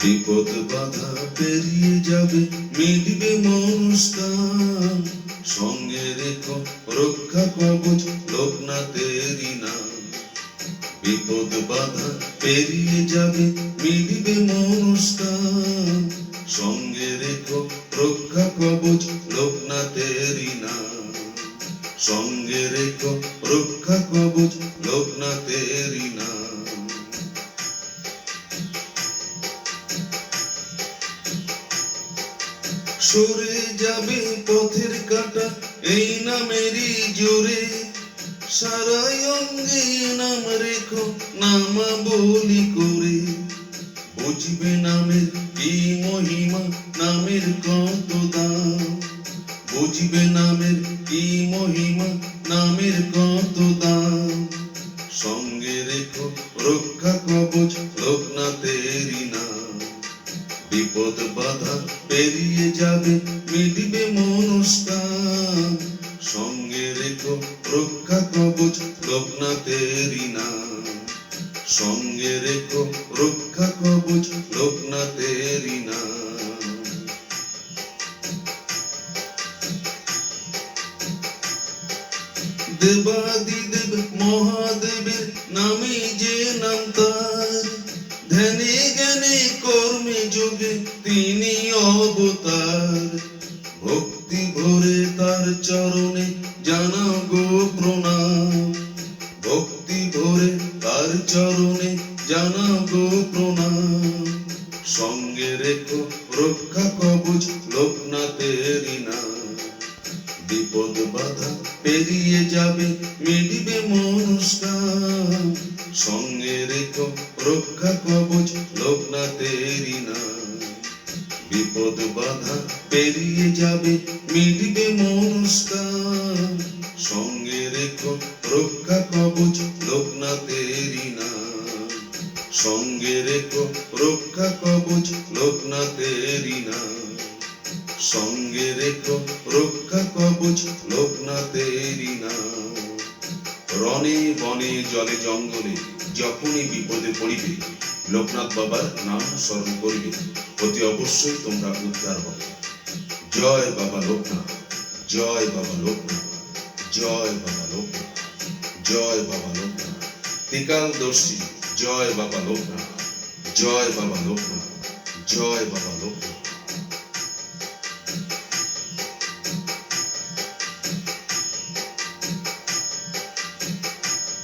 বিপদ বাধা পেরিয়ে যাবে, মিটবে মনস্কাম। সঙ্গে রেখো রক্ষা কবচ, লোকনাথেরই নাম। বিপদ বাধা পেরিয়ে যাবে, মিটবে মনস্কাম। সঙ্গে রেখো রক্ষা কবচ, লোকনাথেরই নাম। সঙ্গে রেখো রক্ষা কবচ, লোকনাথেরই নাম। সরে যাবে পথের কাঁটা এই নামেরই জোরে। সারাই অঙ্গে নাম রেখো, নামা বলি করে। বুঝবে নামের কি মহিমা, নামের কত দাম। বুঝবে নামের কি মহিমা, নামের কত দাম। সঙ্গে রেখো রক্ষা কবচ, লোকনাথেরই নাম। বিপদ বাধা পেরিয়ে যাবে, মিটবে মনস্কাম। সঙ্গে রেখো রক্ষা কবচ, লোকনাথেরই নাম। সঙ্গে রেখো রক্ষা কবচ, লোকনাথেরই নাম। দেবাদিদেব মহাদেবের নামে যে নাম তার। ধ্যানে জ্ঞানে কর্মে যোগে তিনি অবতার। ভক্তি ভরে তার চরণে জানাও গো প্রণাম। ভক্তি ভরে তার চরণে জানাও গো প্রণাম। সঙ্গে রেখো রক্ষা কবচ, লোকনাথেরই নাম। বিপদ বাধা পেরিয়ে যাবে, মিটবে মনস্কাম। সঙ্গে রেখো রক্ষা কবচ, লোকনাথেরই নাম। বিপদ বাধা পেরিয়ে যাবে, মিটবে মনস্কাম। সঙ্গে রেখো রক্ষা কবচ, লোকনাথেরই নাম। সঙ্গে রেখো রক্ষা কবচ, লোকনাথেরই নাম। সঙ্গে রেখো রক্ষা কবচ, লোকনাথেরই নাম। রণে বনে জলে জঙ্গলে যখনই বিপদে পড়িবে, লোকনাথ বাবার নাম স্মরণ করিবে, অতি অবশ্যই তোমরা উদ্ধার হবে। জয় বাবা লোকনাথ, জয় বাবা লোকনাথ, জয় বাবা লোকনাথ, জয় বাবা লোকনাথ। ত্রিকালদর্শী জয় বাবা লোকনাথ, জয় বাবা লোকনাথ, জয় বাবা লোকনাথ।